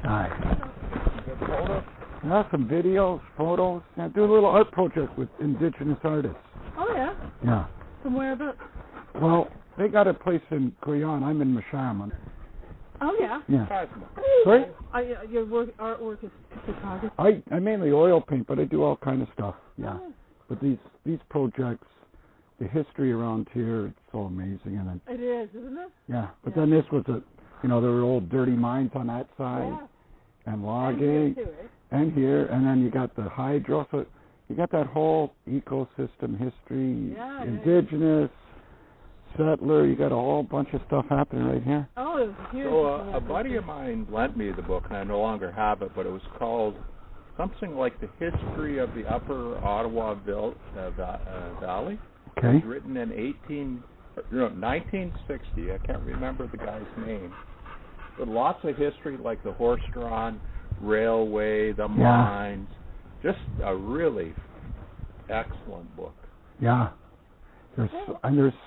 Hi. Good photos? Yeah, some videos, photos. I do a little art project with indigenous artists. Oh, yeah? Yeah. From where about? Well, they got a place in Guyana. I'm in Mashama. Oh, yeah? Yeah. Sorry? Your artwork is photography? I mainly oil paint, but I do all kind of stuff. Yeah. Oh, But these projects, the history around here, it's so amazing. And then, it is, isn't it? yeah. But then this was there were old dirty mines on that side. Yeah. And logging. And here, too, right? And here. And then you got the hydro. So you got that whole ecosystem history, indigenous, settler. You got a whole bunch of stuff happening right here. Oh, it was huge. So a buddy of mine lent me the book, and I no longer have it, but it was called something like The History of the Upper Ottawa Valley. Okay. It was written in 1960. I can't remember the guy's name. But lots of history, like the horse-drawn railway, the mines. Just a really excellent book. Yeah. There's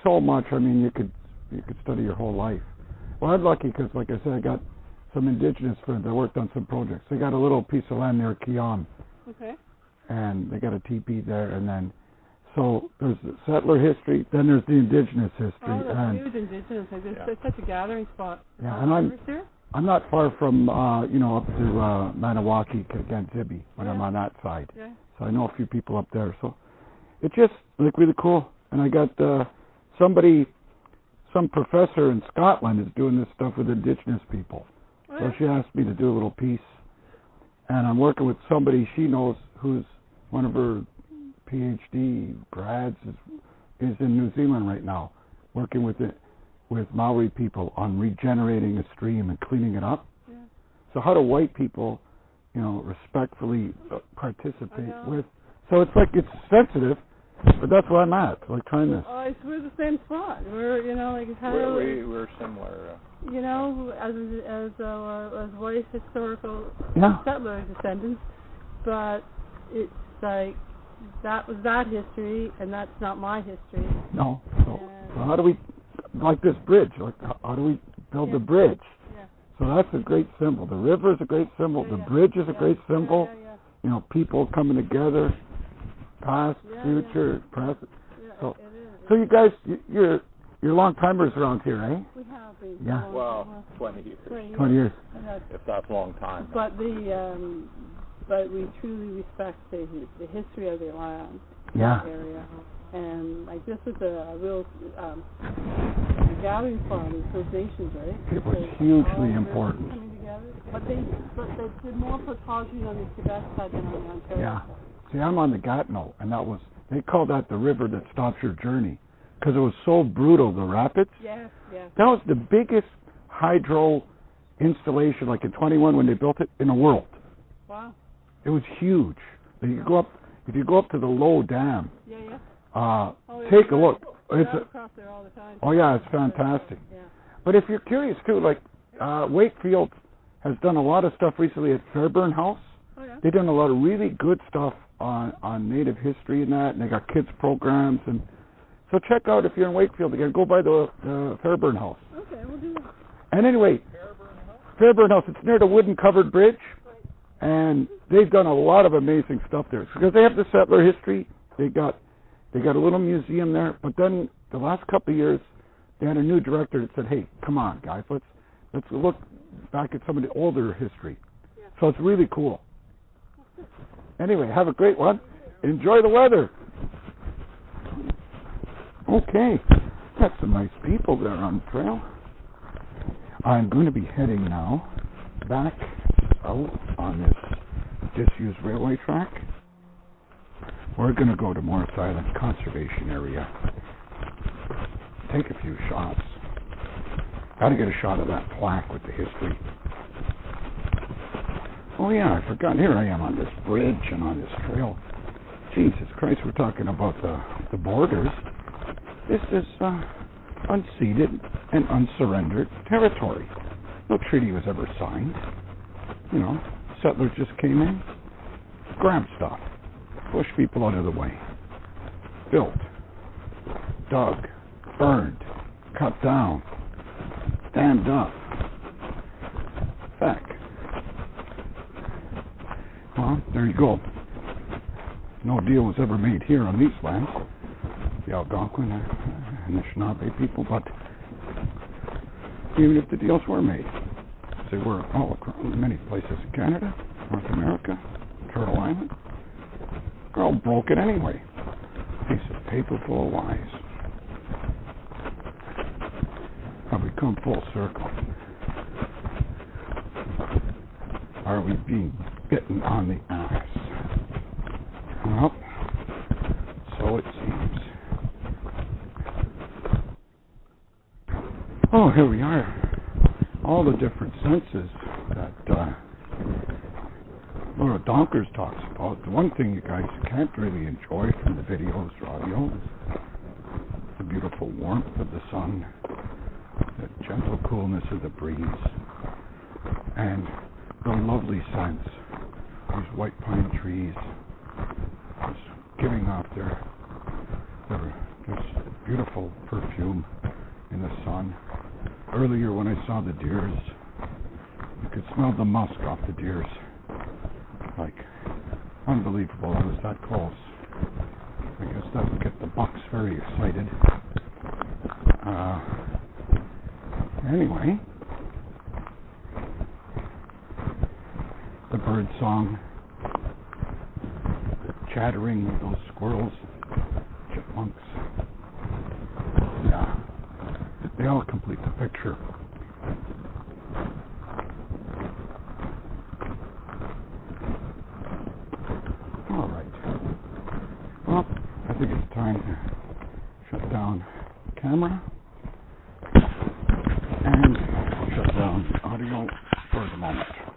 so much. I mean, you could study your whole life. Well, I'm lucky because, like I said, I got some indigenous friends. I worked on some projects. They got a little piece of land near Keon. Okay. And they got a teepee there, and then so there's the settler history. Then there's the indigenous history. Oh, that's huge indigenous. It's such a gathering spot. Yeah, and I'm not far from up to Maniwaki, Ganzibi when I'm on that side. Yeah. So I know a few people up there. So it's just like really cool. And I got some professor in Scotland is doing this stuff with indigenous people. Oh, yeah. So she asked me to do a little piece. And I'm working with somebody she knows who's one of her PhD grads is in New Zealand right now, working with Maori people on regenerating a stream and cleaning it up. Yeah. So how do white people, respectfully participate with? So it's like it's sensitive, but that's where I'm at, like trying this. We're the same spot. We're we're similar. As white historical settler descendants, but it's like that was that history, and that's not my history. No. So how do we, like this bridge? Like how do we build a bridge? Yeah. So that's a great symbol. The river is a great symbol. The bridge is a great symbol. Yeah. People coming together, past, future, present. Yeah, so you guys, you're long timers around here, eh? We have been. Yeah. Well, 20 years. 20 years. If that's a long time. But but we truly respect the history of the land, the area, and like this is a real gathering spot of those nations, right? It was hugely important. Coming together, but they did more photography on the Quebec side than on the Ontario. Yeah. See, I'm on the Gatineau, and they call that the river that stops your journey, because it was so brutal. The rapids. Yes. That was the biggest hydro installation, like in 21 when they built it, in the world. Wow. It was huge. If you go up to the Low Dam, take a look. Across there all the time. Oh yeah, it's fantastic. Yeah. But if you're curious too, like Wakefield has done a lot of stuff recently at Fairburn House. Oh yeah. They've done a lot of really good stuff on Native history and that, and they got kids programs, and so check out if you're in Wakefield again. Go by the Fairburn House. Okay, we'll do that. And anyway, Fairburn House. It's near the wooden covered bridge. And they've done a lot of amazing stuff there because they have the settler history. They got a little museum there. But then the last couple of years, they had a new director that said, "Hey, come on, guys, let's look back at some of the older history." Yeah. So it's really cool. Anyway, have a great one. Enjoy the weather. Okay, got some nice people there on the trail. I'm going to be heading now back out on this disused railway track. We're going to go to Morris Island Conservation Area. Take a few shots. Got to get a shot of that plaque with the history. Oh yeah, I forgot. Here I am on this bridge and on this trail. Jesus Christ, we're talking about the borders. This is unceded and unsurrendered territory. No treaty was ever signed. Settlers just came in, grabbed stuff, pushed people out of the way, built, dug, burned, cut down, dammed up. Back. there you go. No deal was ever made here on these lands, the Algonquin and the Anishinaabe people, but even if the deals were made, they were all across many places in Canada, North America, Turtle Island, they're all broken anyway. Piece of paper full of lies. Have we come full circle? Are we being bitten on the ass? Well, so it seems. Oh, here we are. All the different senses that Laura Donkers talks about. The one thing you guys can't really enjoy from the videos or audio is the beautiful warmth of the sun, the gentle coolness of the breeze, and the lovely scents. These white pine trees just giving off their this beautiful perfume in the sun. Earlier when I saw the deers, you could smell the musk off the deers. Like, unbelievable, it was that close. I guess that would get the bucks very excited. Anyway, the bird song, the chattering of those squirrels, chipmunks, yeah, they all complete the picture. All right. Well, I think it's time to shut down the camera and shut down audio for the moment.